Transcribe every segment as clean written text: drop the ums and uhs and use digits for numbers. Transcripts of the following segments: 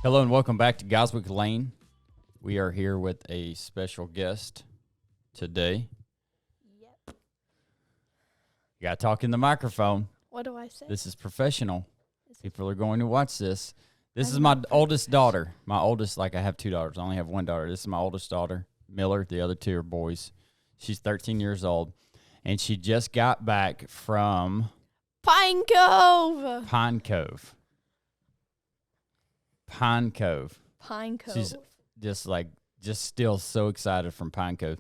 Hello and welcome back to Goswick Lane. We are here with a special guest today. Yep. You got to talk in the microphone. What do I say? This is professional. People are going to watch this. This is I'm my not oldest daughter. My oldest, I have two daughters. I only have one daughter. This is my oldest daughter, Miller. The other two are boys. She's 13 years old, and she just got back from Pine Cove. Pine Cove. Pine Cove. Pine Cove. She's just still so excited from Pine Cove.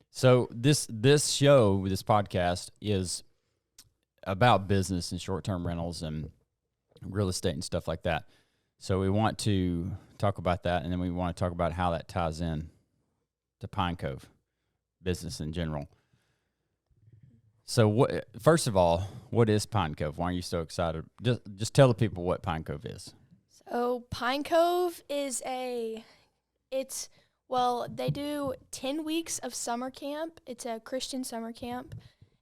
So this show, this podcast, is about business and short-term rentals and real estate and stuff like that. So we want to talk about that, and then we want to talk about how that ties in to Pine Cove, business in general. So first of all, what is Pine Cove? Why are you so excited? Just tell the people what Pine Cove is. So Pine Cove is they do 10 weeks of summer camp. It's a Christian summer camp,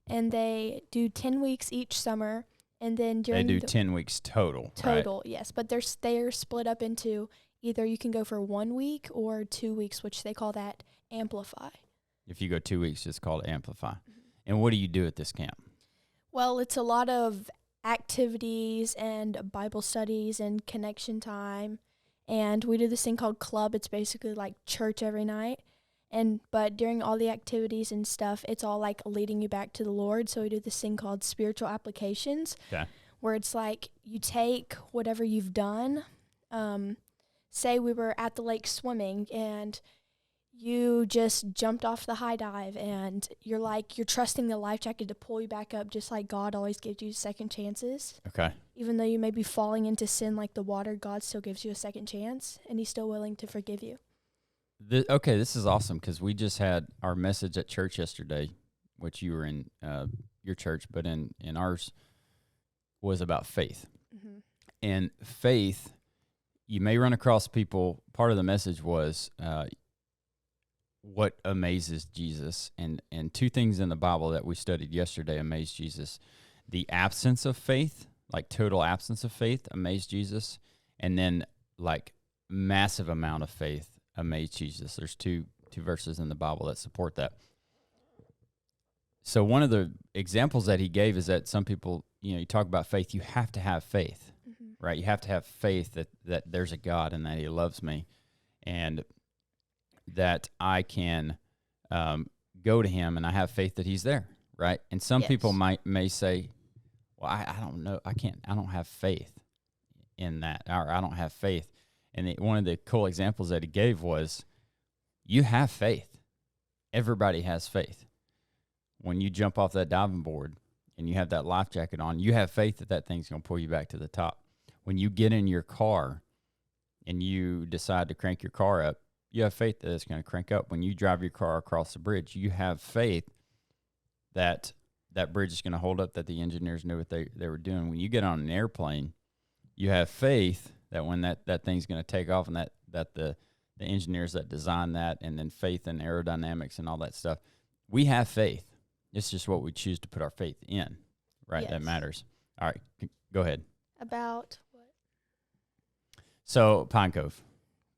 and they do 10 weeks each summer. And then during they do 10 weeks total. Total, right? Yes. But they're split up into either you can go for 1 week or 2 weeks, which they call that Amplify. If you go 2 weeks, it's called Amplify. Mm-hmm. And what do you do at this camp? Well, it's a lot of activities and Bible studies and connection time. And we do this thing called club. It's basically like church every night. But during all the activities and stuff, it's all like leading you back to the Lord. So we do this thing called spiritual applications, where it's like you take whatever you've done. Say we were at the lake swimming and you just jumped off the high dive and you're trusting the life jacket to pull you back up, just like God always gives you second chances. Okay. Even though you may be falling into sin like the water, God still gives you a second chance, and he's still willing to forgive you. This is awesome because we just had our message at church yesterday, which you were in your church, but in ours was about faith. Mm-hmm. And faith, you may run across people, part of the message was what amazes Jesus. And two things in the Bible that we studied yesterday amazed Jesus. The absence of faith, like total absence of faith, amazed Jesus. And then like massive amount of faith amazed Jesus. There's two verses in the Bible that support that. So one of the examples that he gave is that some people, you talk about faith, you have to have faith, mm-hmm. right? You have to have faith that there's a God and that he loves me and that I can go to him and I have faith that he's there, right? And some people may say, well, I don't know, I don't have faith in that, or I don't have faith. And one of the cool examples that he gave was, you have faith. Everybody has faith. When you jump off that diving board and you have that life jacket on, you have faith that thing's going to pull you back to the top. When you get in your car and you decide to crank your car up, you have faith that it's going to crank up. When you drive your car across the bridge, you have faith that that bridge is going to hold up, that the engineers knew what they were doing. When you get on an airplane, you have faith that when that thing's going to take off and that the engineers that design that, and then faith and aerodynamics and all that stuff, we have faith. It's just what we choose to put our faith in, right? Yes. That matters. All right, go ahead. About what? So Pine Cove.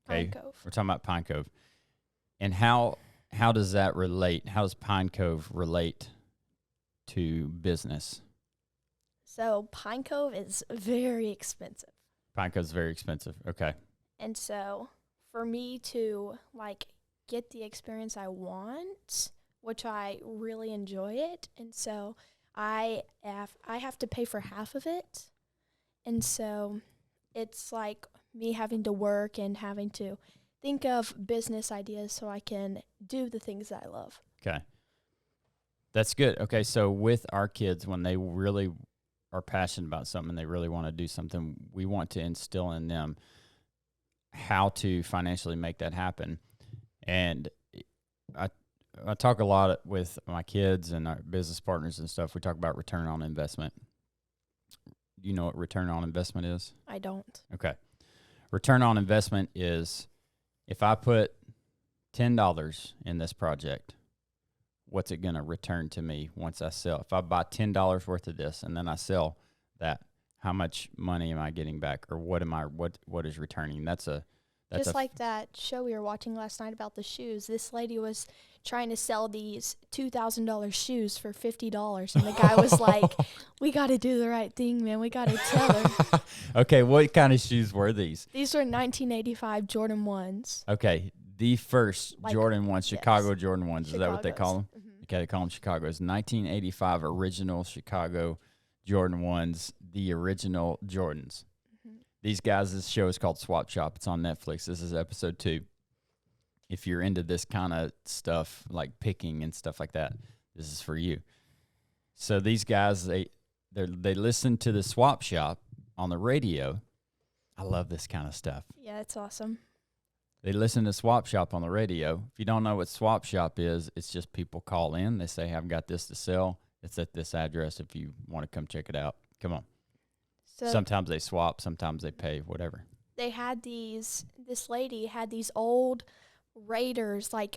Okay? Pine Cove. We're talking about Pine Cove. And how does that relate? How does Pine Cove relate to business? So Pine Cove is very expensive. Pine Cove's very expensive. Okay. And so for me to get the experience I want, which I really enjoy it, and so I have to pay for half of it. And so it's like me having to work and having to think of business ideas so I can do the things that I love. Okay. That's good. Okay, so with our kids, when they really are passionate about something, they really want to do something, we want to instill in them how to financially make that happen. And I talk a lot with my kids and our business partners and stuff. We talk about return on investment. Do you know what return on investment is? I don't. Okay. Return on investment is, if I put $10 in this project, what's it going to return to me once I sell? If I buy $10 worth of this and then I sell that, how much money am I getting back, or what is returning? That's just like that show we were watching last night about the shoes. This lady was trying to sell these $2,000 shoes for $50, and the guy was like, "We got to do the right thing, man. We got to tell her." Okay, what kind of shoes were these? These were 1985 Jordan 1s. Okay, the first Jordan 1s, Chicago yes. Jordan 1s. Is that what they call them? Mm-hmm. Okay, they call them Chicago's. 1985 original Chicago Jordan 1s, the original Jordans. These guys, this show is called Swap Shop. It's on Netflix. This is episode 2. If you're into this kind of stuff, like picking and stuff like that, this is for you. So these guys, they listen to the Swap Shop on the radio. I love this kind of stuff. Yeah, it's awesome. They listen to Swap Shop on the radio. If you don't know what Swap Shop is, it's just people call in. They say, "Hey, I've got this to sell. It's at this address if you want to come check it out. Come on." So sometimes they swap, sometimes they pay, whatever. They had this lady had these old Raiders, like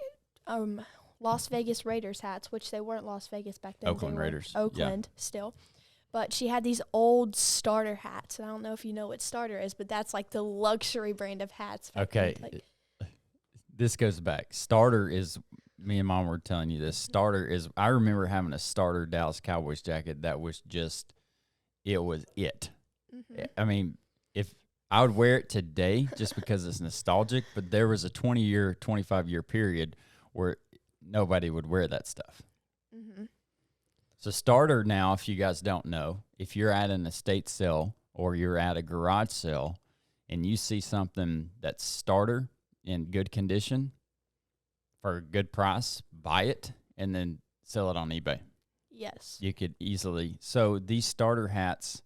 Las Vegas Raiders hats, which they weren't Las Vegas back then. Oakland Raiders. Oakland still. But she had these old Starter hats. And I don't know if you know what Starter is, but that's like the luxury brand of hats. Okay. This goes back. Starter is, me and Mom were telling you this. Starter is, I remember having a Starter Dallas Cowboys jacket that was just, it was it. Mm-hmm. I mean, if I would wear it today just because it's nostalgic, but there was a 20-year, 25-year period where nobody would wear that stuff. Mm-hmm. So Starter now, if you guys don't know, if you're at an estate sale or you're at a garage sale and you see something that's Starter in good condition for a good price, buy it and then sell it on eBay. Yes. You could easily. So these Starter hats,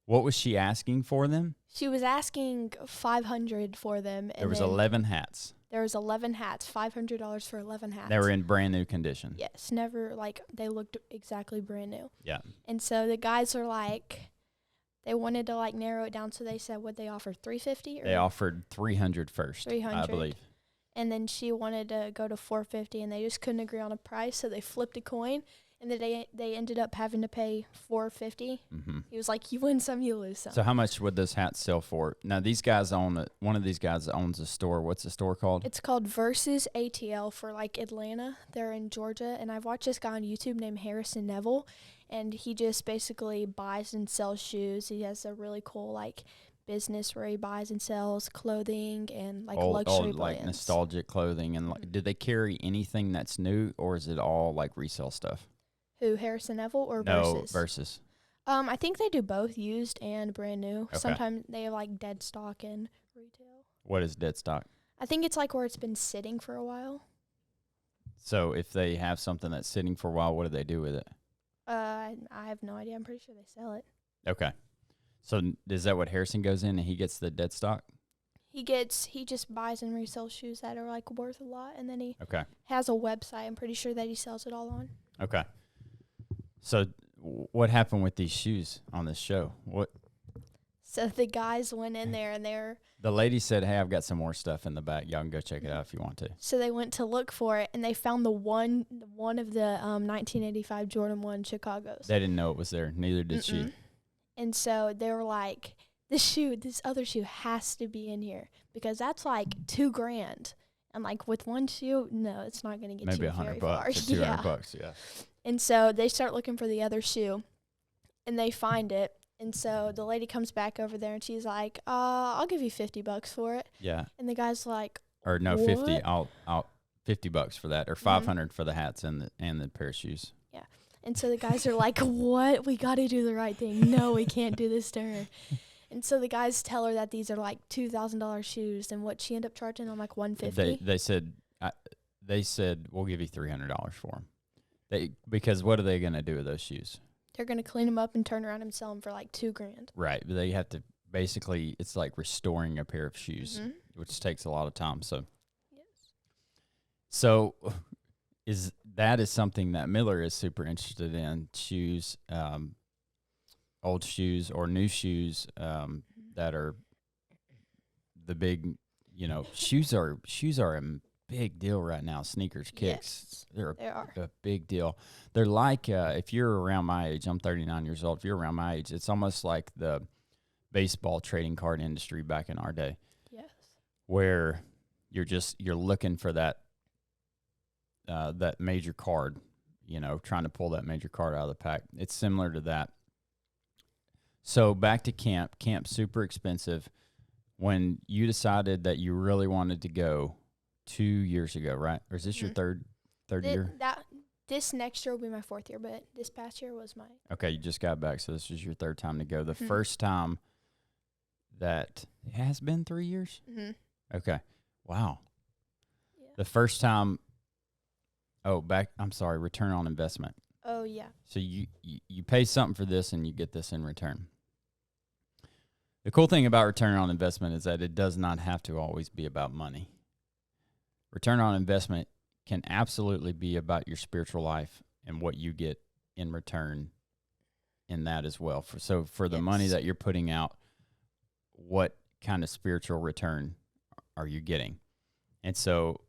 what was she asking for them? She was asking $500 for them. There was 11 hats. There was 11 hats, $500 for 11 hats. They were in brand new condition. Yes, never, like, they looked exactly brand new. Yeah. And so the guys are like, they wanted to, like, narrow it down, so they said, would they offer $350? They offered $300 first, $300. I believe. And then she wanted to go to $450, and they just couldn't agree on a price, so they flipped a coin. And then they ended up having to pay $450. Mm-hmm. He was like, "You win some, you lose some." So how much would those hats sell for? Now these guys one of these guys owns a store. What's the store called? It's called Versus ATL for like Atlanta. They're in Georgia, and I've watched this guy on YouTube named Harrison Neville, and he just basically buys and sells shoes. He has a really cool like business where he buys and sells clothing and like luxury brands. Like nostalgic clothing. And like, do they carry anything that's new, or is it all like resale stuff? Who, Harrison Neville or Versus? Versus? Versus. I think they do both, used and brand new. Okay. Sometimes they have like dead stock and retail. What is dead stock? I think it's like where it's been sitting for a while. So if they have something that's sitting for a while, what do they do with it? I have no idea. I'm pretty sure they sell it. Okay. So is that what Harrison goes in and he gets the dead stock? He just buys and resells shoes that are like worth a lot, and then he has a website. I'm pretty sure that he sells it all on. Okay. So what happened with these shoes on this show? So the guys went in there and the lady said, "Hey, I've got some more stuff in the back. Y'all can go check it out if you want to." So they went to look for it, and they found the one of the 1985 Jordan 1 Chicago's. They didn't know it was there. Neither did she. And so they were like, this other shoe has to be in here because that's like $2,000. And like with one shoe, no, it's not going to get maybe you very $100 far. or $200. Yeah. And so they start looking for the other shoe, and they find it. And so the lady comes back over there, and she's like, "I'll give you $50 for it." Yeah. And the guy's like, "Or no, what? 50. I'll $50 for that, or $500 for the hats and the pair of shoes." Yeah. And so the guys are like, "What? We got to do the right thing. No, we can't do this to her." And so the guys tell her that these are like $2,000 shoes, and what she ended up charging them like $150. They said we'll give you $300 for them. Because what are they going to do with those shoes? They're going to clean them up and turn around and sell them for like $2,000. Right. But they have to basically, it's like restoring a pair of shoes, which takes a lot of time. So, yes. So is something that Miller is super interested in, shoes, old shoes or new shoes that are the big, shoes are big deal right now. Sneakers, kicks, Yes, they're they are. a big deal. They're like, if you're around my age, I'm 39 years old. If you're around my age, it's almost like the baseball trading card industry back in our day, Yes. where you're looking for that major card, trying to pull that major card out of the pack. It's similar to that. So back to camp. Camp's super expensive. When you decided that you really wanted to go 2 years ago, right? Or is this your third year? This next year will be my 4th year, but this past year was my. Okay, you just got back, so this is your 3rd time to go. The first time that it has been 3 years? Mm-hmm. Okay. Wow. Yeah. The first time, return on investment. Oh, yeah. So you pay something for this and you get this in return. The cool thing about return on investment is that it does not have to always be about money. Return on investment can absolutely be about your spiritual life and what you get in return in that as well. For the money that you're putting out, what kind of spiritual return are you getting? And so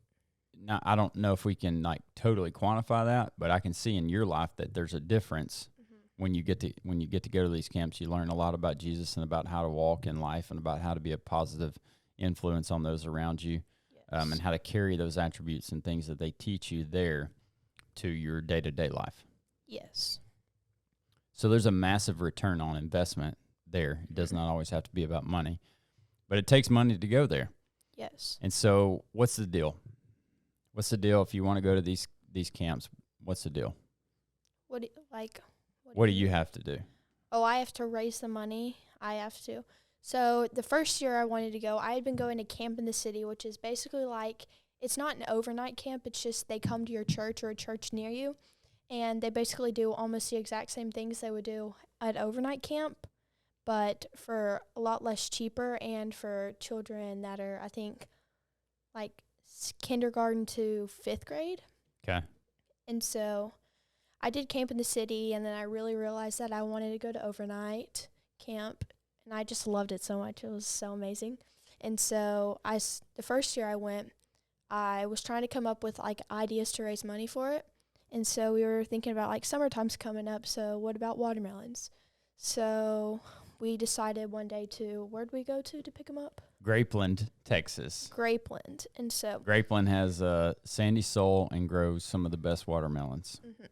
now I don't know if we can like totally quantify that, but I can see in your life that there's a difference. When you get to go to these camps, you learn a lot about Jesus and about how to walk in life and about how to be a positive influence on those around you, and how to carry those attributes and things that they teach you there to your day-to-day life. Yes. So there's a massive return on investment there. It does not always have to be about money, but it takes money to go there. Yes. And so what's the deal? What's the deal if you want to go to these camps? What's the deal? What do you have to do? Oh, I have to raise the money. I have to. So the first year I wanted to go, I had been going to Camp in the City, which is basically like, it's not an overnight camp. It's just they come to your church or a church near you, and they basically do almost the exact same things they would do at overnight camp, but for a lot less cheaper and for children that are, I think, like kindergarten to 5th grade. Okay. And so I did Camp in the City, and then I really realized that I wanted to go to overnight camp, and I just loved it so much. It was so amazing. And so the first year I went, I was trying to come up with like ideas to raise money for it. And so we were thinking about like summertime's coming up, so what about watermelons? So we decided one day where'd we go to pick them up? Grapeland, Texas. Grapeland. And so Grapeland has sandy soil and grows some of the best watermelons. Mm-hmm.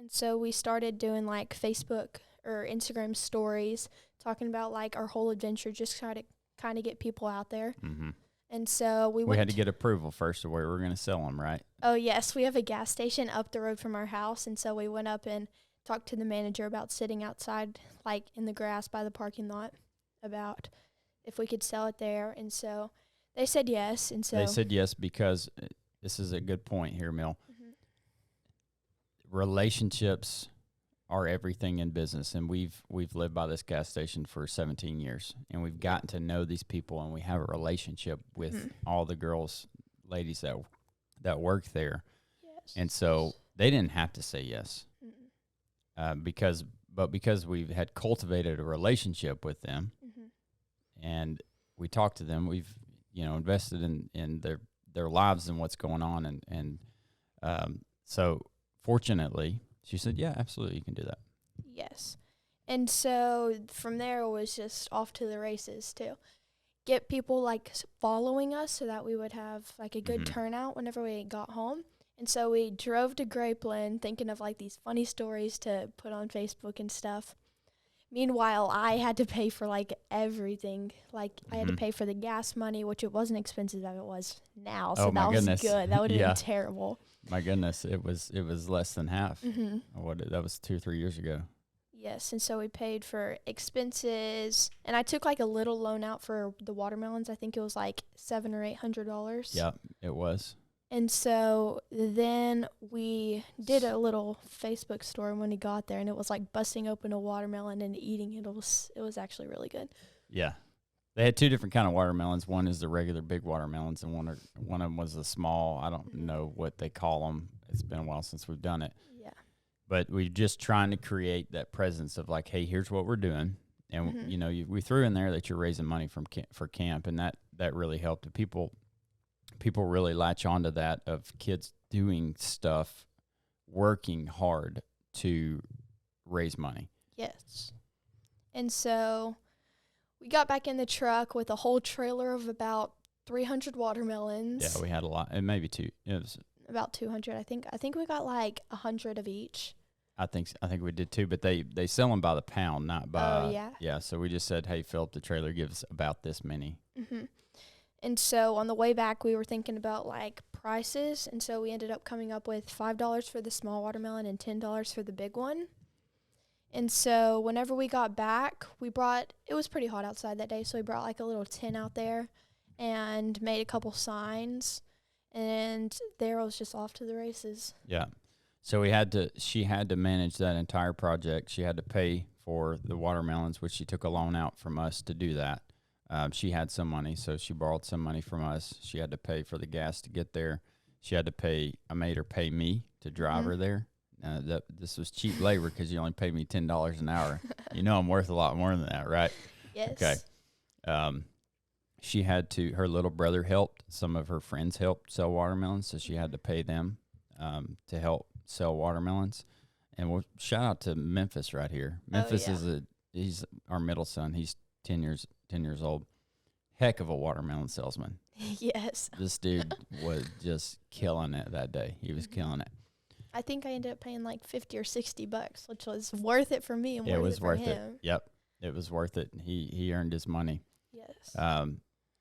And so we started doing like Facebook or Instagram stories, talking about like our whole adventure, just try to kind of get people out there. Mm-hmm. And so we had to get approval first of where we're going to sell them, right? Oh, yes. We have a gas station up the road from our house. And so we went up and talked to the manager about sitting outside, like in the grass by the parking lot, about if we could sell it there. And so they said yes. And so they said yes because this is a good point here, Mill. Relationships are everything in business, and we've lived by this gas station for 17 years, and we've gotten to know these people, and we have a relationship with all the ladies that work there. Yes. And so they didn't have to say yes, because we've had cultivated a relationship with them, and we talked to them. We've invested in their lives and what's going on, and so. Fortunately, she said, yeah, absolutely, you can do that. Yes. And so from there, it was just off to the races to get people, like, following us so that we would have, like, a good turnout whenever we got home. And so we drove to Grapeland thinking of, like, these funny stories to put on Facebook and stuff. Meanwhile, I had to pay for, like, everything. Like, I had to pay for the gas money, which it wasn't expensive as it was now. So that was good. That would have been terrible. My goodness, it was less than half. That was 2 or 3 years ago. Yes, and so we paid for expenses, and I took like a little loan out for the watermelons. I think it was like $700 or $800. Yeah, it was. And so then we did a little Facebook story when we got there, and it was like busting open a watermelon and eating it. It was actually really good. Yeah. They had 2 different kind of watermelons. One is the regular big watermelons, and one of them was the small. I don't know what they call them. It's been a while since we've done it. Yeah. But we're just trying to create that presence of like, hey, here's what we're doing. And, we threw in there that you're raising money for camp, and that really helped. People people really latch onto that of kids doing stuff, working hard to raise money. Yes. And so we got back in the truck with a whole trailer of about 300 watermelons. Yeah, we had a lot, and maybe two. It was about 200, I think. I think we got like 100 of each. I think we did too, but they sell them by the pound, not by. Oh, yeah. Yeah, so we just said, hey, fill up the trailer, give us about this many. Mm-hmm. And so on the way back, we were thinking about like prices, and so we ended up coming up with $5 for the small watermelon and $10 for the big one. And so whenever we got back, it was pretty hot outside that day, so we brought like a little tent out there and made a couple signs, and Daryl was just off to the races. Yeah. So she had to manage that entire project. She had to pay for the watermelons, which she took a loan out from us to do that. She had some money, so she borrowed some money from us. She had to pay for the gas to get there. She had to pay, I made her pay me to drive her there. This was cheap labor because you only paid me $10 an hour. You know I'm worth a lot more than that, right? Yes. Okay. She had to, her little brother helped. Some of her friends helped sell watermelons, so she had to pay them to help sell watermelons. And we'll shout out to Memphis right here. Memphis he's our middle son. He's 10 years old. Heck of a watermelon salesman. Yes. This dude was just killing it that day. He was killing it. I think I ended up paying like $50 or $60, which was worth it for me and it was worth for him. it. Yep. It was worth it. He earned his money. Yes.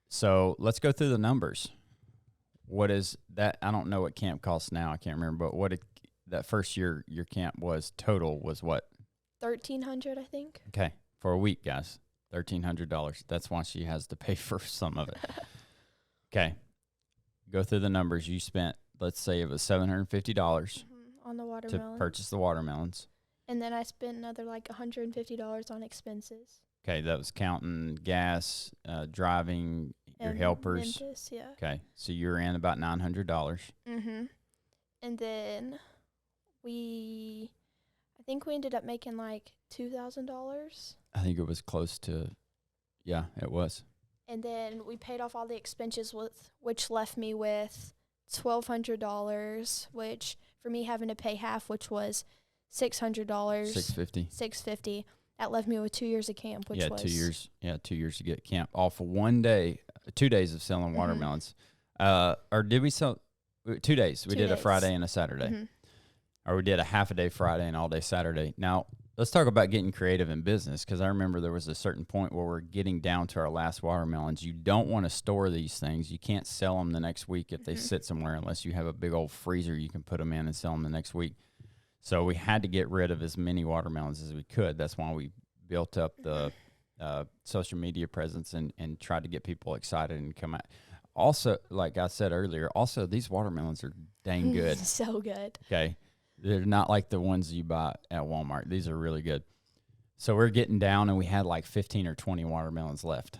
So let's go through the numbers. What is that? I don't know what camp costs now. I can't remember, but that first year your camp was total was what? $1,300, I think. Okay. For a week, guys. $1,300. That's why she has to pay for some of it. Okay. Go through the numbers. You spent, let's say it was $750 on the watermelon to purchase the watermelons. And then I spent another like $150 on expenses. Okay, that was counting gas, driving, your And helpers. Memphis, yeah. Okay, so you're in about $900. Mm-hmm. And then I think we ended up making like $2,000. I think it was close to, yeah, it was. And then we paid off all the expenses, which left me with $1,200, which for me having to pay half, which was $600. $650. That left me with 2 years of camp, which was 2 years. Yeah, 2 years to get camp all for 1 day, 2 days of selling watermelons. Or did we sell 2 days? We did a Friday and a Saturday, or we did a half a day Friday and all day Saturday. Now let's talk about getting creative in business, because I remember there was a certain point where we're getting down to our last watermelons. You don't want to store these things. You can't sell them the next week if they sit somewhere unless you have a big old freezer you can put them in and sell them the next week. So we had to get rid of as many watermelons as we could. That's why we built up the social media presence and tried to get people excited and come out. Also, like I said earlier, these watermelons are dang good. So good. Okay. They're not like the ones you buy at Walmart. These are really good. So we're getting down, and we had like 15 or 20 watermelons left.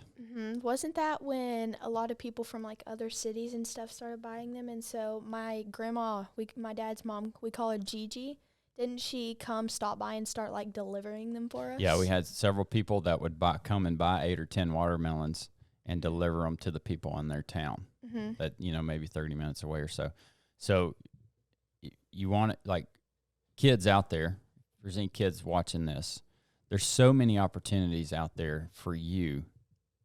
Wasn't that when a lot of people from like other cities and stuff started buying them? And so my grandma, my dad's mom, we call her Gigi. Didn't she stop by and start like delivering them for us? Yeah, we had several people that would come and buy 8 or 10 watermelons and deliver them to the people in their town that, maybe 30 minutes away or so. So you want it, like, kids out there, if there's any kids watching this, there's so many opportunities out there for you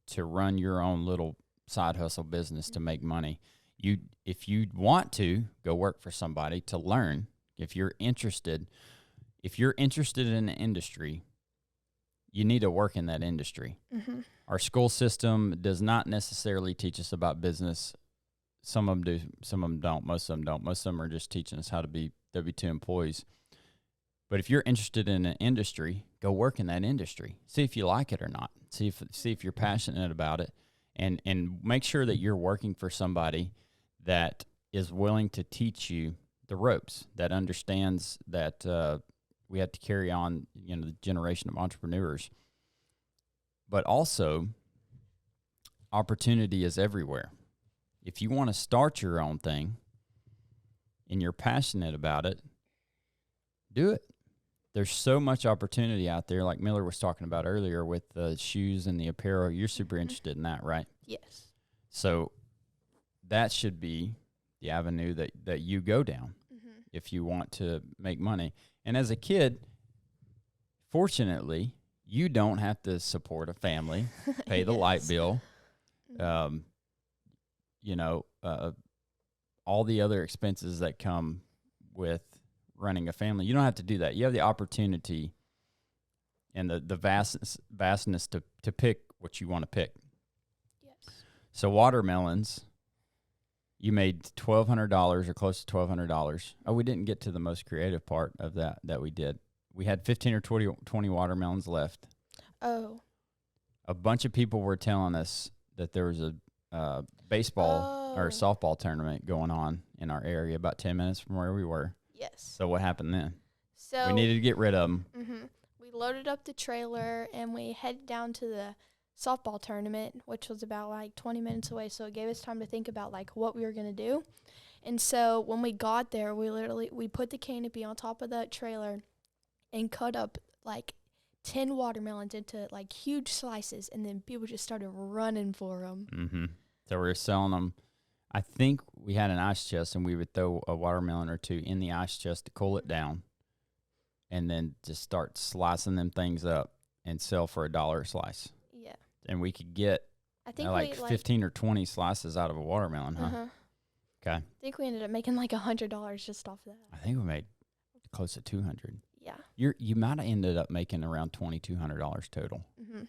to run your own little side hustle business to make money. If you want to go work for somebody to learn, if you're interested in an industry, you need to work in that industry. Our school system does not necessarily teach us about business. Some of them do, some of them don't. Most of them don't. Most of them are just teaching us how to be W-2 employees. But if you're interested in an industry, go work in that industry. See if you like it or not. See if you're passionate about it, and make sure that you're working for somebody that is willing to teach you the ropes, that understands that we have to carry on, the generation of entrepreneurs. But also, opportunity is everywhere. If you want to start your own thing and you're passionate about it, do it. There's so much opportunity out there, like Miller was talking about earlier with the shoes and the apparel. You're super interested in that, right? Yes. So that should be the avenue that you go down if you want to make money. And as a kid, fortunately, you don't have to support a family, pay the light bill, all the other expenses that come with running a family. You don't have to do that. You have the opportunity and the vastness to pick what you want to pick. Yes. So watermelons, you made $1,200 or close to $1,200. Oh, we didn't get to the most creative part of that we did. We had 15 or 20 watermelons left. Oh. A bunch of people were telling us that there was a baseball or a softball tournament going on in our area about 10 minutes from where we were. Yes. So what happened then? So we needed to get rid of them. We loaded up the trailer and we headed down to the softball tournament, which was about like 20 minutes away. So it gave us time to think about like what we were going to do. And so when we got there, we put the canopy on top of the trailer and cut up like 10 watermelons into like huge slices. And then people just started running for them. So we were selling them. I think we had an ice chest and we would throw a watermelon or two in the ice chest to cool it down. And then just start slicing them things up and sell for $1 a slice. Yeah. And we could get like 15 or 20 slices out of a watermelon, huh? Okay. I think we ended up making like $100 just off that. I think we made close to $200. Yeah. You might have ended up making around $2,200 total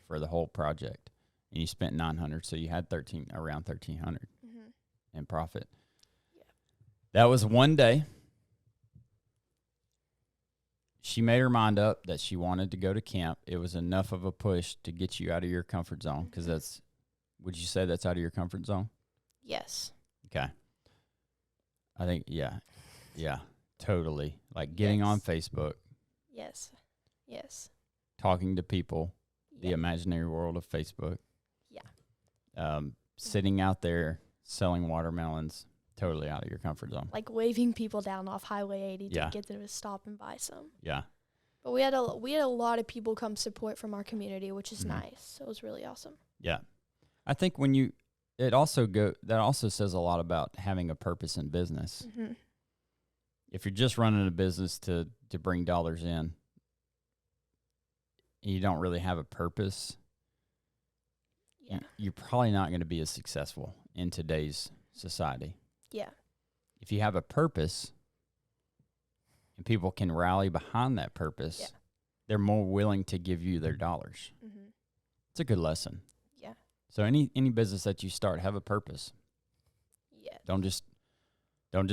for the whole project. And you spent $900, so you had around $1,300 in profit. Yeah. That was one day. She made her mind up that she wanted to go to camp. It was enough of a push to get you out of your comfort zone, because would you say that's out of your comfort zone? Yes. Okay. I think, yeah, totally. Like getting on Facebook. Yes. Talking to people, the imaginary world of Facebook. Yeah. Sitting out there selling watermelons. Totally out of your comfort zone. Like waving people down off Highway 80 to get them to stop and buy some. Yeah. But we had a lot of people come support from our community, which is nice. So it was really awesome. Yeah. I think that also says a lot about having a purpose in business. If you're just running a business to bring dollars in, and you don't really have a purpose, you're probably not going to be as successful in today's society. Yeah. If you have a purpose and people can rally behind that purpose, they're more willing to give you their dollars. It's a good lesson. Yeah. So any business that you start, have a purpose. Yeah. Don't just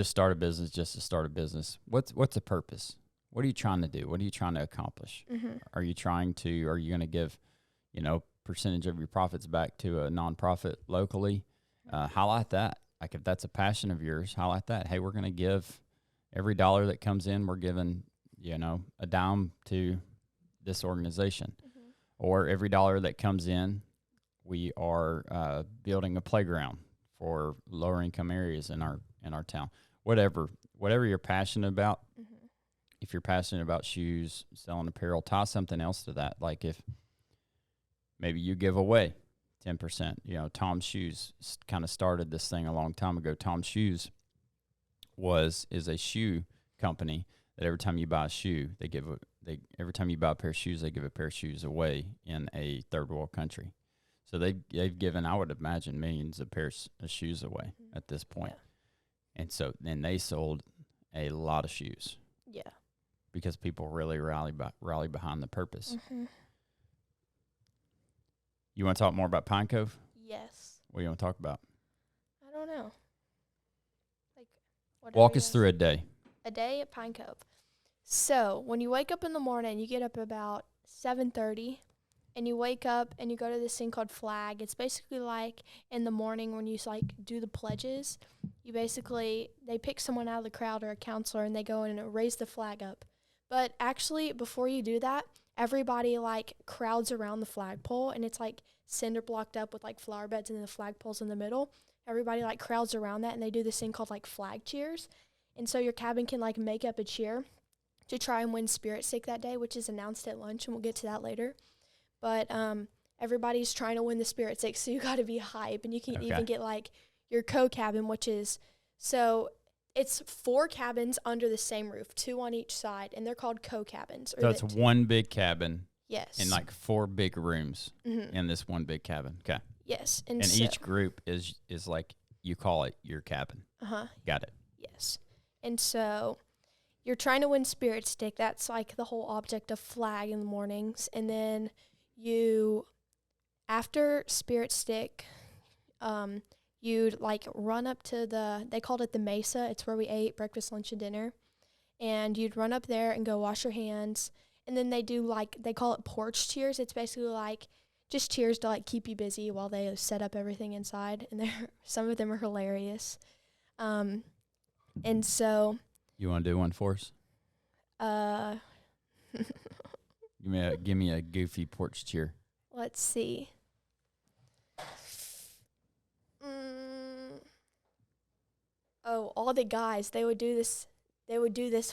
start a business just to start a business. What's a purpose? What are you trying to do? What are you trying to accomplish? Are you going to give, percentage of your profits back to a nonprofit locally? Highlight that. Like if that's a passion of yours, highlight that. Hey, we're going to give every dollar that comes in, we're giving, a dime to this organization. Or every dollar that comes in, we are building a playground for lower income areas in our town. Whatever you're passionate about. If you're passionate about shoes, selling apparel, tie something else to that. Like if maybe you give away 10%. Tom's Shoes kind of started this thing a long time ago. Tom's Shoes is a shoe company that every time you buy a shoe, every time you buy a pair of shoes, they give a pair of shoes away in a third world country. So they've given, I would imagine, millions of pairs of shoes away at this point. Yeah. And so then they sold a lot of shoes. Yeah. Because people really rally behind the purpose. You want to talk more about Pine Cove? Yes. What do you want to talk about? I don't know. Walk us through a day. A day at Pine Cove. So when you wake up in the morning, you get up about 7:30, and you wake up and you go to this thing called Flag. It's basically like in the morning when you do the pledges. They pick someone out of the crowd or a counselor, and they go in and raise the flag up. But actually, before you do that, everybody crowds around the flagpole, and it's cinder blocked up with flower beds, and then the flagpole's in the middle. Everybody crowds around that, and they do this thing called flag cheers. And so your cabin can make up a cheer to try and win Spirit Stick that day, which is announced at lunch, and we'll get to that later. But everybody's trying to win the Spirit Stick, so you got to be hype, and you can even get your co-cabin, which is, so it's 4 cabins under the same roof, 2 on each side, and they're called co-cabins. So it's one big cabin. Yes. And like 4 big rooms in this one big cabin. Okay. Yes. And each group is like, you call it your cabin. Uh-huh. Got it. Yes. And so you're trying to win Spirit Stick. That's like the whole object of Flag in the mornings. And then after Spirit Stick, you'd like run up to they called it the Mesa. It's where we ate breakfast, lunch, and dinner. And you'd run up there and go wash your hands. And then they do they call it porch cheers. It's basically like just cheers to like keep you busy while they set up everything inside. And some of them are hilarious. And so. You want to do one for us? Give me a goofy porch cheer. Let's see. Oh, all the guys, they would do this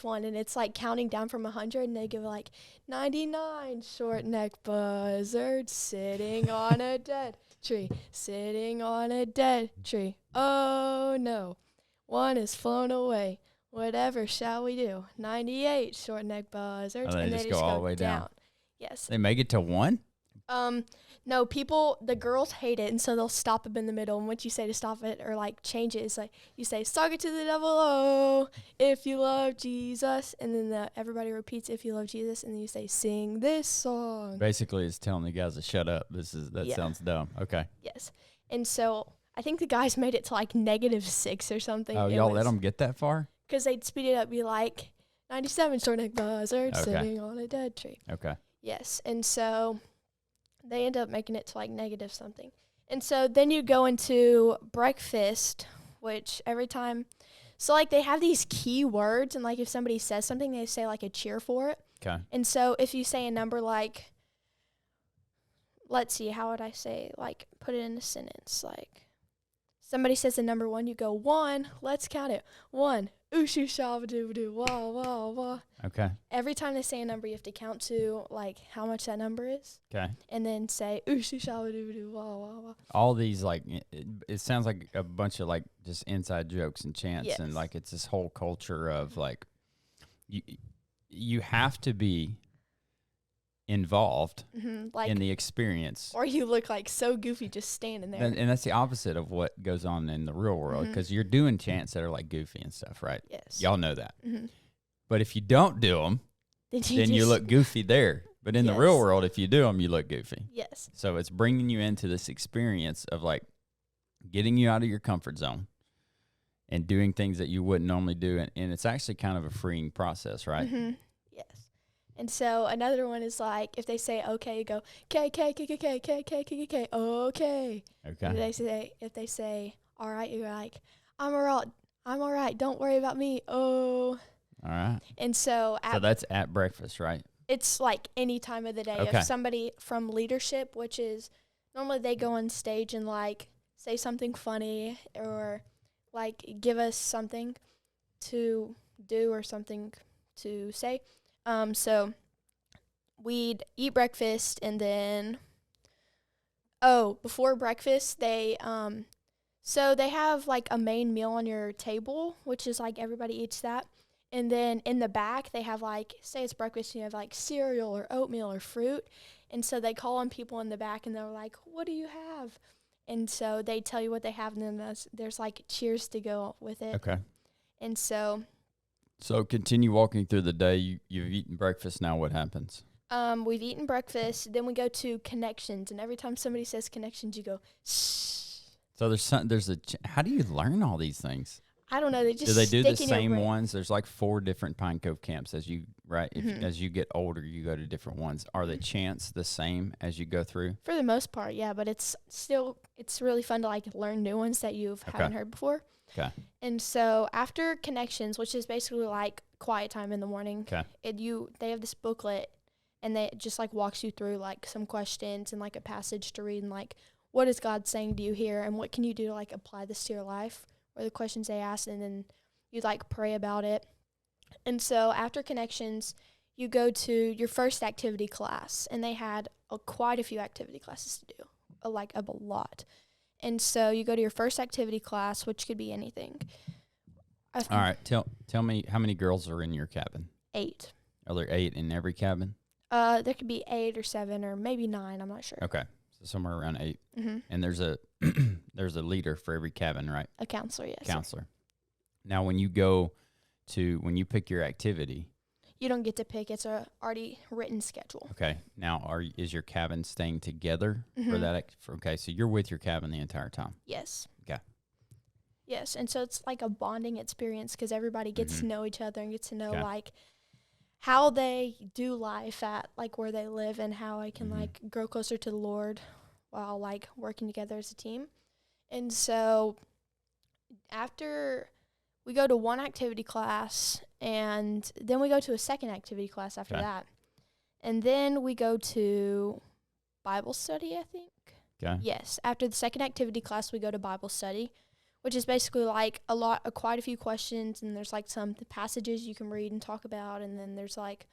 one, and it's like counting down from 100, and they give like 99 short neck buzzards sitting on a dead tree, sitting on a dead tree. Oh no, one is flown away. Whatever shall we do? 98 short neck buzzards, and they just go all the way down. Yes. They make it to 1? No, the girls hate it, and so they'll stop them in the middle. And what you say to stop it or like change it is like you say, "Song it to the devil, oh, if you love Jesus," and then everybody repeats, "If you love Jesus," and then you say, "Sing this song." Basically, it's telling the guys to shut up. Sounds dumb. Okay. Yes, and so I think the guys made it to like -6 or something. Oh, y'all let them get that far? Because they'd speed it up, be like 97 short neck buzzards sitting on a dead tree. Okay. Yes, and so they end up making it to like negative something. And so then you go into breakfast, which every time, so like they have these key words, and like if somebody says something, they say like a cheer for it. Okay. And so if you say a number like, let's see, how would I say, like put it in a sentence, like somebody says the number 1, you go 1, let's count it. 1, ooshu shabadoo wah wah wah. Okay. Every time they say a number, you have to count to like how much that number is. Okay. And then say ooshu shabadoo wah wah wah. All these like it sounds like a bunch of like just inside jokes and chants. Yes. And like it's this whole culture of like you have to be involved in the experience, or you look like so goofy just standing there. And that's the opposite of what goes on in the real world, because you're doing chants that are like goofy and stuff, right? Yes. Y'all know that. But if you don't do them, then you look goofy there. But in the real world, if you do them, you look goofy. Yes. So it's bringing you into this experience of like getting you out of your comfort zone and doing things that you wouldn't normally do. And it's actually kind of a freeing process, right? Yes. And so another one is like, if they say okay, you go K K K K K K K K K okay. Okay. If they say all right, you're like, I'm all right. Don't worry about me. Oh. All right. And so that's at breakfast, right? It's like any time of the day. Okay. If somebody from leadership, which is normally they go on stage and like say something funny or like give us something to do or something to say. So we'd eat breakfast, and then before breakfast they have like a main meal on your table, which is like everybody eats that. And then in the back they have like, say it's breakfast, you have like cereal or oatmeal or fruit. And so they call on people in the back and they're like, "What do you have?" And so they tell you what they have, and then there's like cheers to go with it. Okay. And so continue walking through the day. You've eaten breakfast. Now what happens? We've eaten breakfast. Then we go to connections, and every time somebody says connections, you go shh. So how do you learn all these things? I don't know. They just do they do the same ones? There's like 4 different Pine Cove camps as you as you get older, you go to different ones. Are the chants the same as you go through? For the most part, yeah. But it's really fun to like learn new ones that you haven't heard before. Okay. And so after connections, which is basically like quiet time in the morning, they have this booklet, and they just like walks you through like some questions and like a passage to read, and like what is God saying to you here, and what can you do to like apply this to your life, or the questions they ask, and then you like pray about it. And so after connections, you go to your first activity class, and they had quite a few activity classes to do, a lot. And so you go to your first activity class, which could be anything. All right. Tell me how many girls are in your cabin? 8. Are there 8 in every cabin? There could be 8 or 7 or maybe 9. I'm not sure. Okay. So somewhere around 8. Mm-hmm. And there's a there's a leader for every cabin, right? A counselor, yes. Counselor. Now, when you pick your activity, you don't get to pick. It's a already written schedule. Okay. Now, is your cabin staying together for that? Okay, so you're with your cabin the entire time. Yes. Okay. Yes, and so it's like a bonding experience because everybody gets to know each other and gets to know like how they do life at like where they live and how I can like grow closer to the Lord while like working together as a team. And so after we go to one activity class, and then we go to a second activity class after that. And then we go to Bible study, I think. Okay. Yes. After the second activity class, we go to Bible study, which is basically like quite a few questions, and there's like some passages you can read and talk about, and then there's like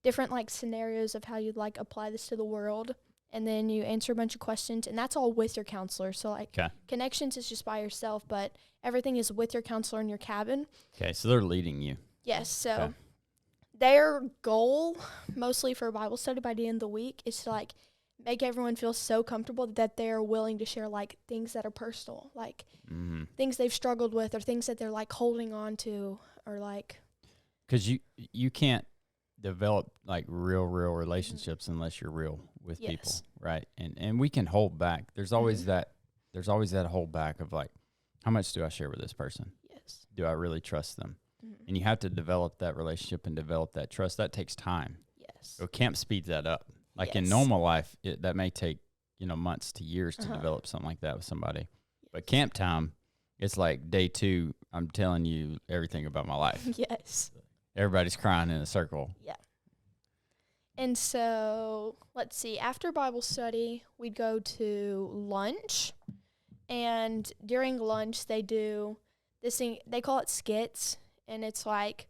different like scenarios of how you'd like apply this to the world. And then you answer a bunch of questions, and that's all with your counselor. So, like, connections is just by yourself, but everything is with your counselor in your cabin. Okay, so they're leading you. Yes, so their goal, mostly for Bible study by the end of the week, is to, like, make everyone feel so comfortable that they're willing to share, like, things that are personal, like, things they've struggled with or things that they're, like, holding on to or, like. Because you can't develop, like, real relationships unless you're real with people, right? And we can hold back. There's always that hold back of like, how much do I share with this person? Yes. Do I really trust them? And you have to develop that relationship and develop that trust. That takes time. Yes. So camp speeds that up. Like in normal life, that may take, months to years to develop something like that with somebody. But camp time, it's like day 2, I'm telling you everything about my life. Yes. Everybody's crying in a circle. Yeah. And so, let's see, after Bible study, we'd go to lunch, and during lunch, they do this thing, they call it Skits, and it's like,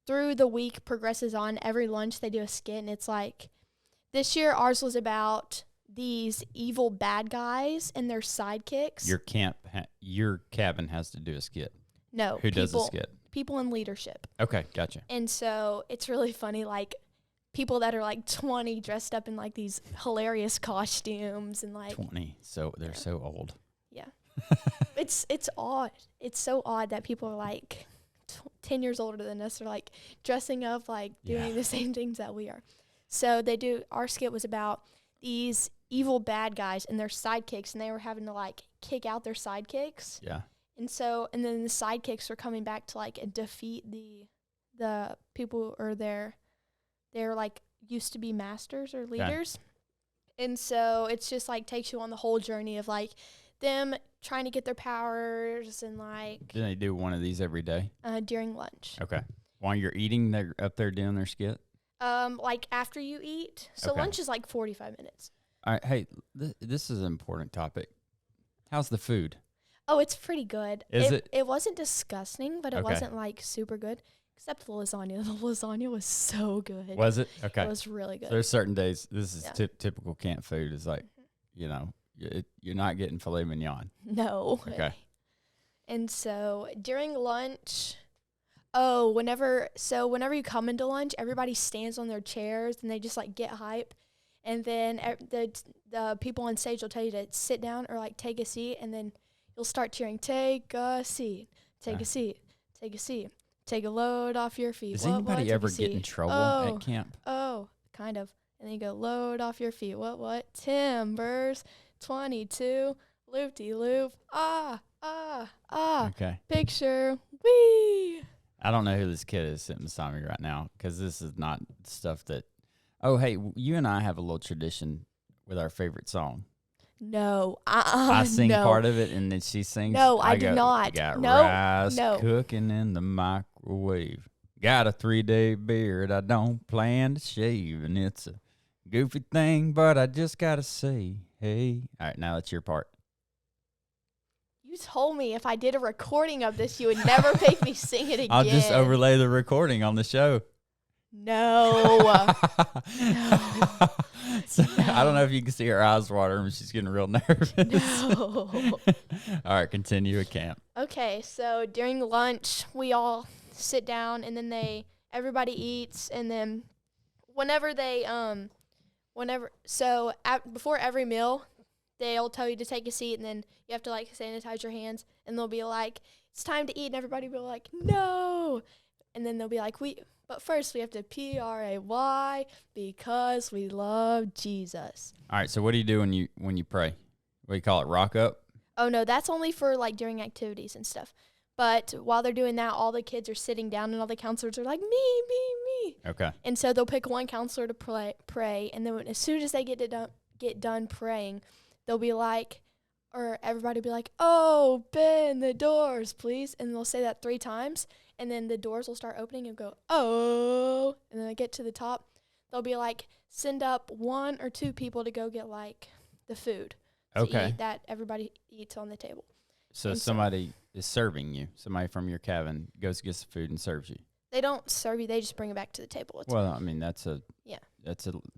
through the week progresses on, every lunch they do a skit, and it's like, this year ours was about these evil bad guys and their sidekicks. Your cabin has to do a skit. No. Who does a skit? People in leadership. Okay, gotcha. And so, it's really funny, like, people that are like 20 dressed up in like these hilarious costumes and like 20. So they're so old. Yeah. It's odd. It's so odd that people are like 10 years older than us are like dressing up, like doing the same things that we are. So our skit was about these evil bad guys and their sidekicks, and they were having to like kick out their sidekicks. Yeah. And then the sidekicks were coming back to like defeat the people or they're like used to be masters or leaders. Okay. And so it's just like takes you on the whole journey of like them trying to get their powers and like. Do they do one of these every day? During lunch. Okay. While you're eating, they're up there doing their skit? Like after you eat. So lunch is like 45 minutes. All right. Hey, this is an important topic. How's the food? Oh, it's pretty good. Is it? It wasn't disgusting, but it wasn't like super good. Except the lasagna. The lasagna was so good. Was it? Okay. It was really good. So there's certain days, this is typical camp food. Is like, you're not getting filet mignon. No. Okay. And so during lunch, whenever you come into lunch, everybody stands on their chairs and they just like get hype. And then the people on stage will tell you to sit down or like take a seat, and then you'll start cheering, take a seat, take a seat, take a seat. Take a load off your feet. Does anybody ever get in trouble at camp? Oh, kind of. And then you go, load off your feet. What? Timbers, 22, loop-de-loop. Okay. Picture, wee. I don't know who this kid is sitting beside me right now, because this is not stuff that. Oh, hey, you and I have a little tradition with our favorite song. No, I sing part of it, and then she sings. No, I do not. Got rice cooking in the microwave. Got a 3-day beard I don't plan to shave, and it's a goofy thing, but I just gotta say, hey. All right, now that's your part. You told me if I did a recording of this, you would never make me sing it again. I'll just overlay the recording on the show. No. No. So, I don't know if you can see her eyes watering, but she's getting real nervous. No. All right, continue at camp. Okay, so during lunch, we all sit down, and then everybody eats, and then before every meal, they'll tell you to take a seat, and then you have to like sanitize your hands, and they'll be like, it's time to eat, and everybody will be like, no, and then they'll be like, but first we have to pray because we love Jesus. All right, so what do you do when you pray? What do you call it, rock up? Oh no, that's only for like during activities and stuff. But while they're doing that, all the kids are sitting down, and all the counselors are like, me. Okay. And so they'll pick one counselor to pray, and then as soon as they get done praying, they'll be like, or everybody will be like, open the doors, please. And they'll say that 3 times, and then the doors will start opening and go, oh. And then they get to the top, they'll be like, send up 1 or 2 people to go get like the food to eat that everybody eats on the table. So somebody is serving you. Somebody from your cabin goes gets the food and serves you. They don't serve you. They just bring it back to the table. Well, I mean, that's a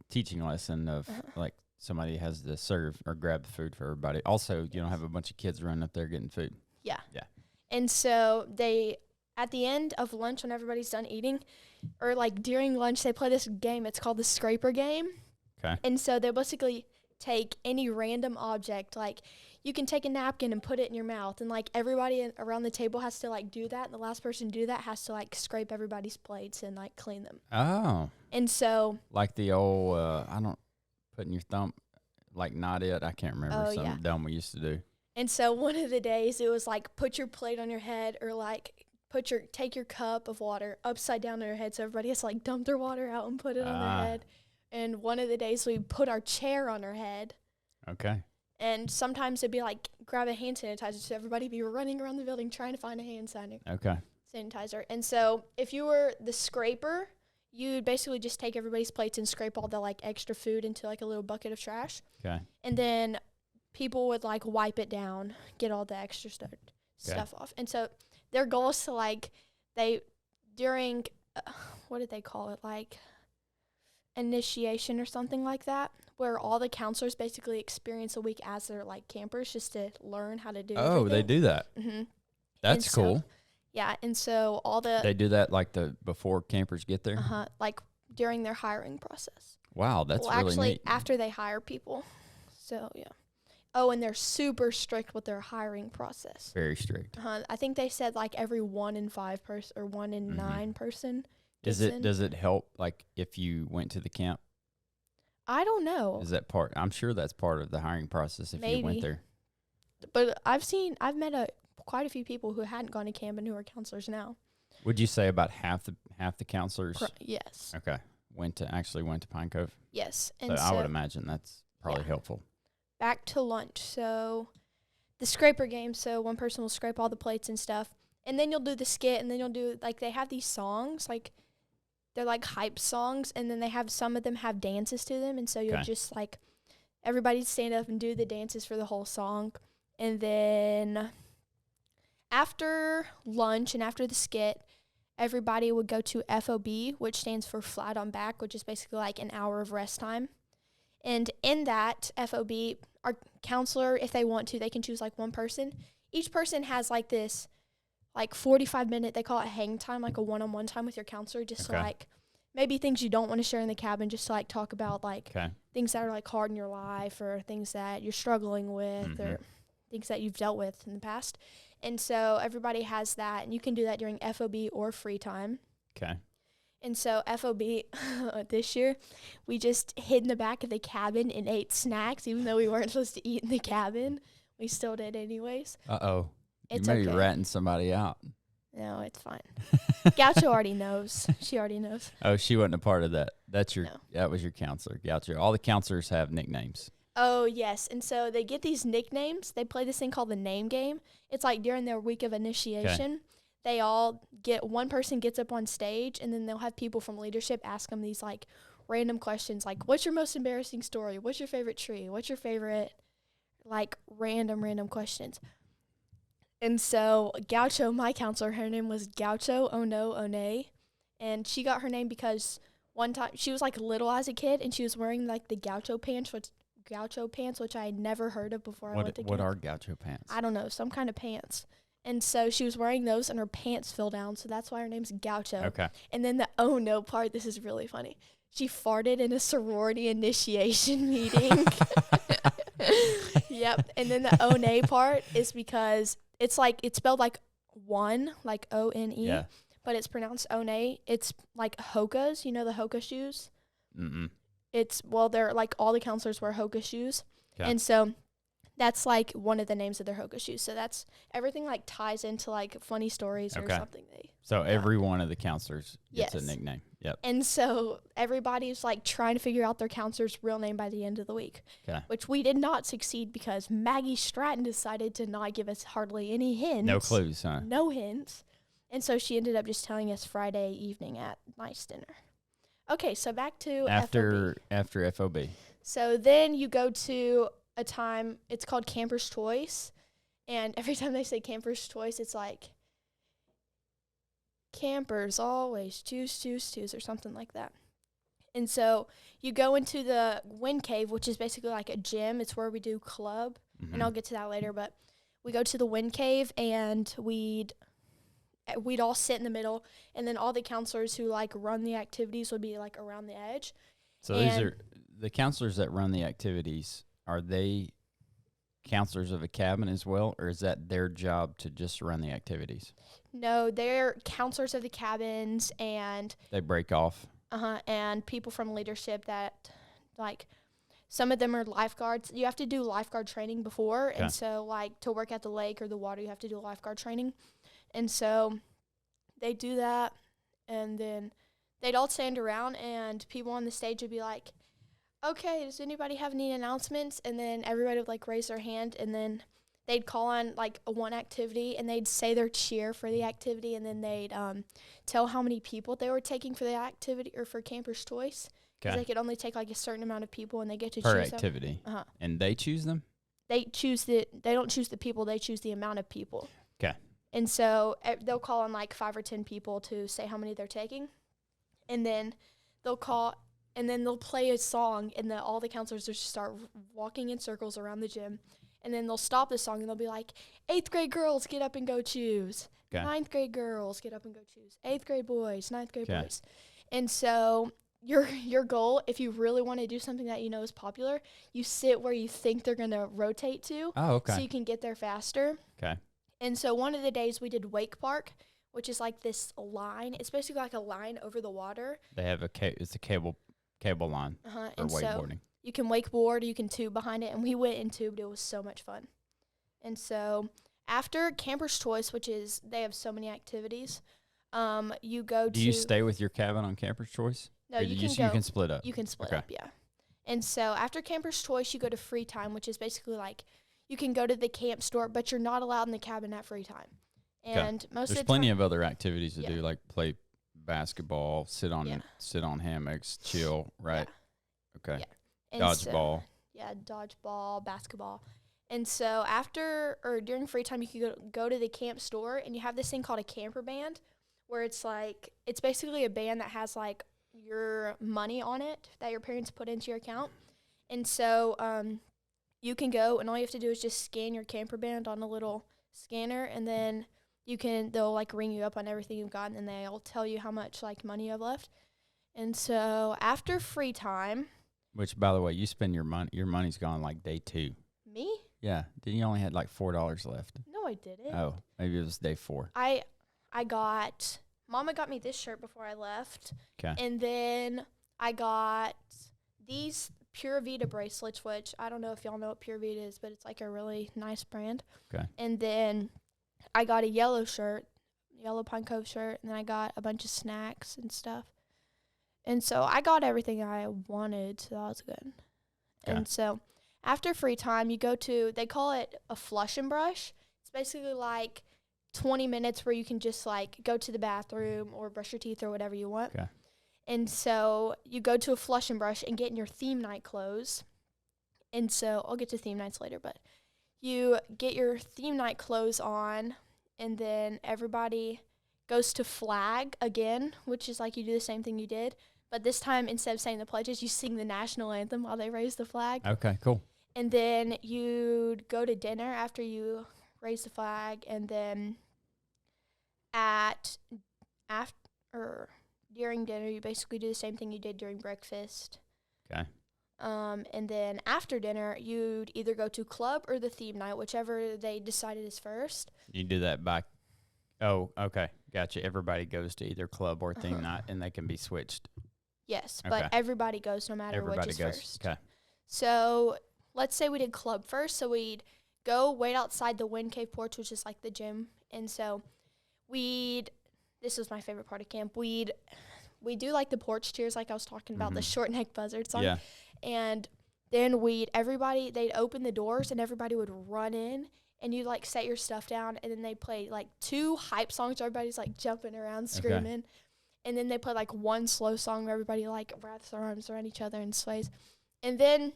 teaching lesson of like somebody has to serve or grab the food for everybody. Also, you don't have a bunch of kids running up there getting food. Yeah. Yeah. And so at the end of lunch, when everybody's done eating, or like during lunch, they play this game. It's called the scraper game. Okay. And so they basically take any random object, like you can take a napkin and put it in your mouth, and like everybody around the table has to like do that, and the last person to do that has to like scrape everybody's plates and like clean them. Oh. And so like the old putting your thumb, like not it. I can't remember something dumb we used to do. And so one of the days it was like put your plate on your head, or like take your cup of water upside down on your head, so everybody has to like dump their water out and put it on their head. And one of the days we put our chair on our head. Okay. And sometimes it'd be like grab a hand sanitizer, so everybody be running around the building trying to find a hand sanitizer. And so if you were the scraper, you'd basically just take everybody's plates and scrape all the like extra food into like a little bucket of trash. Okay. And then people would like wipe it down, get all the extra stuff off. And so their goal is to like during what did they call it, like initiation or something like that, where all the counselors basically experience a week as they're like campers, just to learn how to do everything. They do that. Mm-hmm. That's cool. Yeah, and so they do that like before campers get there. Like during their hiring process. Wow, that's really actually neat. After they hire people. So yeah. Oh, and they're super strict with their hiring process. Very strict. I think they said like every 1 in 5 person or 1 in 9 person. Does it help like if you went to the camp? I don't know. Is that part? I'm sure that's part of the hiring process if you went there. But I've met quite a few people who hadn't gone to camp and who are counselors now. Would you say about half the counselors? Yes. Okay. Went to Pine Cove? Yes. And so I would imagine that's probably helpful. Back to lunch. So the scraper game, so one person will scrape all the plates and stuff. And then you'll do the skit, and then you'll do, like, they have these songs, like, they're like hype songs, and then some of them have dances to them, and so you'll just like everybody stand up and do the dances for the whole song. And then after lunch and after the skit, everybody would go to FOB, which stands for flat on back, which is basically like an hour of rest time. And in that FOB, our counselor, if they want to, they can choose like one person. Each person has like this like 45-minute, they call it hang time, like a one-on-one time with your counselor, just to like maybe things you don't want to share in the cabin, just to like talk about like things that are like hard in your life, or things that you're struggling with, or things that you've dealt with in the past. And so everybody has that, and you can do that during FOB or free time. Okay. And so FOB this year, we just hid in the back of the cabin and ate snacks, even though we weren't supposed to eat in the cabin. We still did anyways. Uh-oh. You may be ratting somebody out. No, it's fine. Gaucho already knows. She already knows. Oh, she wasn't a part of that. That was your counselor, Gaucho. All the counselors have nicknames. Oh, yes. And so they get these nicknames. They play this thing called the name game. It's like during their week of initiation, they all one person gets up on stage, and then they'll have people from leadership ask them these like random questions, like, what's your most embarrassing story? What's your favorite tree? What's your favorite, like, random questions. And so Gaucho, my counselor, her name was Gaucho Ono One, and she got her name because one time she was like little as a kid, and she was wearing like the gaucho pants, which I had never heard of before I went to camp. What are gaucho pants? I don't know, some kind of pants. And so she was wearing those, and her pants fell down, so that's why her name's Gaucho. Okay. And then the oh no part, this is really funny. She farted in a sorority initiation meeting. Yep. And then the oh nay part is because it's spelled like one, like O-N-E, Yeah. but it's pronounced oh nay. It's like Hoka's, you know the Hoka shoes? Mm-mm. They're like all the counselors wear Hoka shoes. Okay. And so that's like one of the names of their Hoka shoes. So that's everything like ties into like funny stories or something. So every one of the counselors gets Yes. a nickname. Yep. And so everybody's like trying to figure out their counselor's real name by the end of the week, which we did not succeed because Maggie Stratton decided to not give us hardly any hints. No clues, huh? No hints. And so she ended up just telling us Friday evening at nice dinner. Okay, so back to after FOB. So then you go to a time, it's called Camper's Choice. And every time they say Camper's Choice, it's like, campers always choose or something like that. And so you go into the Wind Cave, which is basically like a gym. It's where we do club, and I'll get to that later. But we go to the Wind Cave, and we'd all sit in the middle, and then all the counselors who like run the activities would be like around the edge. So these are the counselors that run the activities. Are they counselors of a cabin as well, or is that their job to just run the activities? No, they're counselors of the cabins, and they break off. And people from leadership that, like, some of them are lifeguards. You have to do lifeguard training before, and so, like, to work at the lake or the water, you have to do lifeguard training. And so they do that, and then they'd all stand around, and people on the stage would be like, okay, does anybody have any announcements? And then everybody would, like, raise their hand, and then they'd call on, like, one activity, and they'd say their cheer for the activity, and then they'd tell how many people they were taking for the activity or for Camper's Choice. Because they could only take, like, a certain amount of people, and they get to choose them. Per activity. And they choose them? They don't choose the people, they choose the amount of people. Okay. And so they'll call on, like, 5 or 10 people to say how many they're taking. And then they'll play a song, and all the counselors just start walking in circles around the gym. And then they'll stop the song, and they'll be like, 8th grade girls, get up and go choose. 9th grade girls, get up and go choose. 8th grade boys, 9th grade boys. And so your goal, if you really want to do something that you know is popular, you sit where you think they're going to rotate to. Oh, okay. So you can get there faster. Okay. And so one of the days we did Wake Park, which is like this line. It's basically like a line over the water. They have it's a cable line for wakeboarding. So you can wakeboard, you can tube behind it, and we went and tubed. It was so much fun. And so after Camper's Choice, which is, they have so many activities, you go to... Do you stay with your cabin on Camper's Choice? No, you can split up. You can split up, yeah. And so after Camper's Choice, you go to free time, which is basically like you can go to the camp store, but you're not allowed in the cabin at free time. And there's plenty of other activities to do, like play basketball, sit on hammocks, chill, right? Yeah. Okay. Yeah. Dodgeball. Dodgeball, basketball. And so during free time, you can go to the camp store, and you have this thing called a camper band, where it's basically a band that has like your money on it that your parents put into your account. And so you can go, and all you have to do is just scan your camper band on a little scanner, and then they'll like ring you up on everything you've got, and they'll tell you how much like money you have left. And so after free time, which, by the way, you spend your money. Your money's gone like day 2. Me? Yeah. Didn't you only had like $4 left? No, I didn't. Oh, maybe it was day 4. Mama got me this shirt before I left. Okay. And then I got these Pura Vida bracelets, which I don't know if y'all know what Pura Vida is, but it's like a really nice brand. Okay. And then I got a yellow Pine Cove shirt, and then I got a bunch of snacks and stuff. And so I got everything I wanted, so that was good. Okay. And so after free time, you go to, they call it a flush and brush. It's basically like 20 minutes where you can just like go to the bathroom or brush your teeth or whatever you want. Okay. And so you go to a flush and brush and get in your theme night clothes. And so I'll get to theme nights later, but you get your theme night clothes on, and then everybody goes to flag again, which is like you do the same thing you did, But this time, instead of saying the pledges, you sing the national anthem while they raise the flag. Okay, cool. And then you'd go to dinner after you raise the flag, and then during dinner, you basically do the same thing you did during breakfast. Okay. And then after dinner, you'd either go to club or the theme night, whichever they decided is first. You do that by, oh, okay, gotcha. Everybody goes to either club or theme night, and they can be switched. Yes, Okay. but everybody goes no matter which is first. Okay. So let's say we did club first. So we'd go wait outside the wind cave porch, which is like the gym. And so this was my favorite part of camp. We do like the porch cheers, like I was talking about, the short neck buzzard song. Yeah. And then they'd open the doors and everybody would run in, and you'd like set your stuff down, and then they'd play like 2 hype songs. Everybody's like jumping around, screaming. Okay. And then they play like 1 slow song where everybody like wraps their arms around each other and sways. And then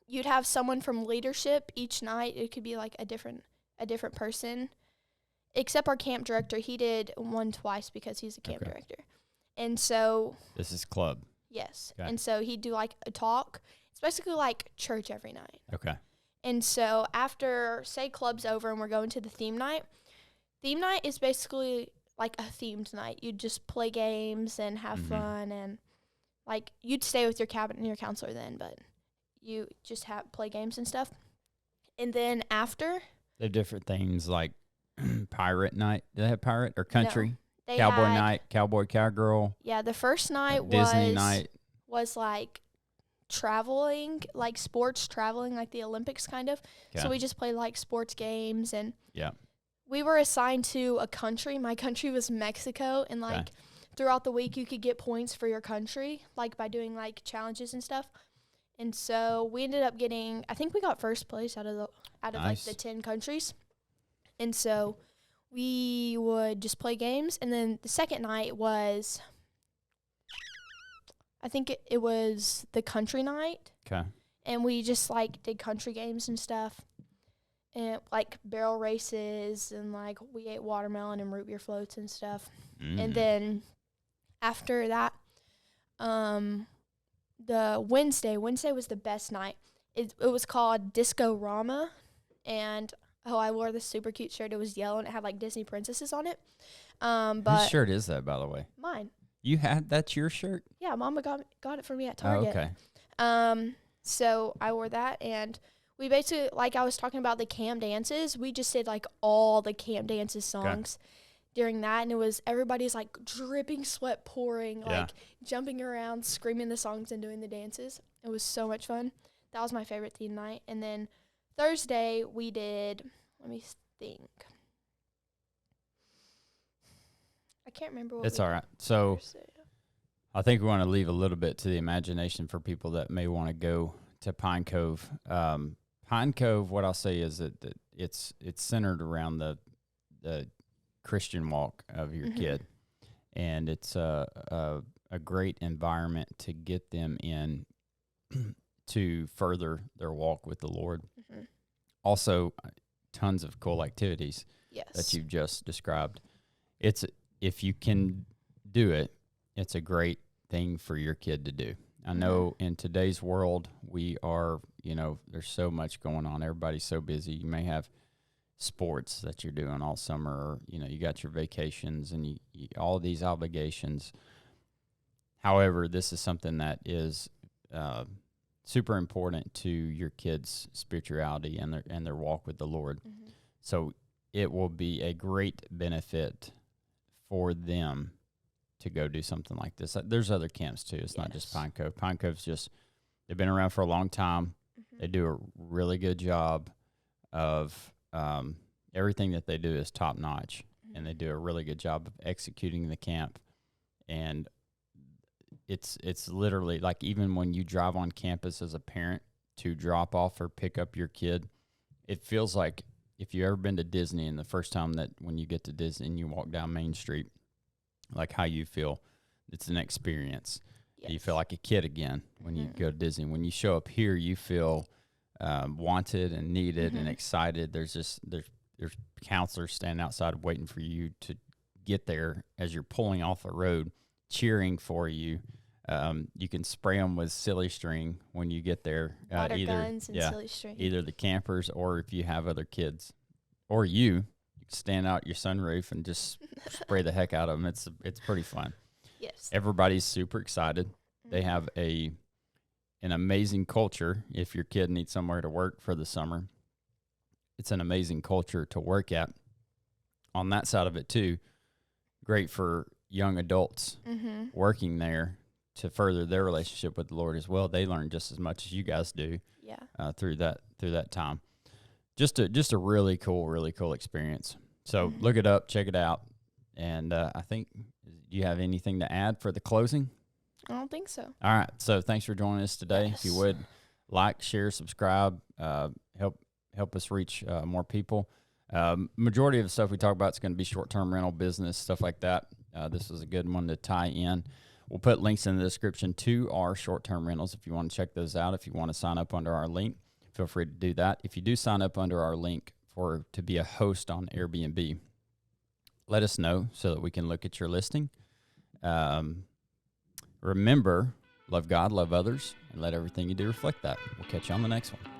you'd have someone from leadership each night. It could be like a different person, except our camp director. He did one twice because he's a camp director. And so this is club. Yes. Okay. And so he'd do like a talk. It's basically like church every night. Okay. And so after, say, club's over and we're going to the theme night is basically like a themed night. You'd just play games and have fun, and like you'd stay with your cabinet and your counselor then, but you just play games and stuff. And then after, they have different things like pirate night. Do they have pirate or country? No. Cowboy night, cowboy, cowgirl. Yeah, the first night Disney night was like traveling, like sports traveling, like the Olympics kind of. Okay. So we just played like sports games, and we were assigned to a country. My country was Mexico, and like throughout the week you could get points for your country, like by doing like challenges and stuff. And so we ended up getting, I think we got first place out of like the 10 countries. And so we would just play games, and then the second night was, I think it was the country night. Okay. And we just like did country games and stuff, and like barrel races, and like we ate watermelon and root beer floats and stuff. And then after that, the Wednesday was the best night. It was called Disco Rama, and I wore this super cute shirt. It was yellow, and it had like Disney princesses on it. But whose shirt is that, by the way? Mine. That's your shirt? Yeah, Mama got it for me at Target. Oh, okay. So I wore that, and we basically, like I was talking about the camp dances, we just did like all the camp dances songs during that, and it was everybody's like dripping sweat, pouring, like jumping around, screaming the songs and doing the dances. It was so much fun. That was my favorite theme night. And then Thursday we did, let me think. I can't remember what it's all right. So Thursday. I think we want to leave a little bit to the imagination for people that may want to go to Pine Cove. Pine Cove, what I'll say is that it's centered around the Christian walk of your kid, and it's a great environment to get them in to further their walk with the Lord. Also, tons of cool activities that you've just described. If you can do it, it's a great thing for your kid to do. I know in today's world, we are, there's so much going on. Everybody's so busy. You may have sports that you're doing all summer, or, you got your vacations and you all these obligations. However, this is something that is super important to your kids' spirituality and their walk with the Lord. So it will be a great benefit for them to go do something like this. There's other camps too. It's not just Pine Cove. Pine Cove's they've been around for a long time. They do a really good job of everything that they do is top notch, and they do a really good job of executing the camp. And it's literally like, even when you drive on campus as a parent to drop off or pick up your kid, it feels like, if you've ever been to Disney, and the first time that when you get to Disney and you walk down Main Street, like how you feel, it's an experience. You feel like a kid again when you go to Disney. When you show up here, you feel wanted and needed and excited. There's counselors standing outside waiting for you to get there as you're pulling off a road, cheering for you. You can spray them with silly string when you get there. Water guns and silly string. Either the campers or if you have other kids, or you can stand out your sunroof and just spray the heck out of them. It's pretty fun. Yes. Everybody's super excited. They have an amazing culture. If your kid needs somewhere to work for the summer, it's an amazing culture to work at. On that side of it too, great for young adults working there to further their relationship with the Lord as well. They learn just as much as you guys do through that time. Just a really cool experience. So look it up, check it out. And I think, do you have anything to add for the closing? I don't think so. All right. So thanks for joining us today. Yes. If you would like, share, subscribe, help us reach more people. Majority of the stuff we talk about is going to be short-term rental business, stuff like that. This is a good one to tie in. We'll put links in the description to our short-term rentals if you want to check those out. If you want to sign up under our link, feel free to do that. If you do sign up under our link to be a host on Airbnb, let us know so that we can look at your listing. Remember, love God, love others, and let everything you do reflect that. We'll catch you on the next one.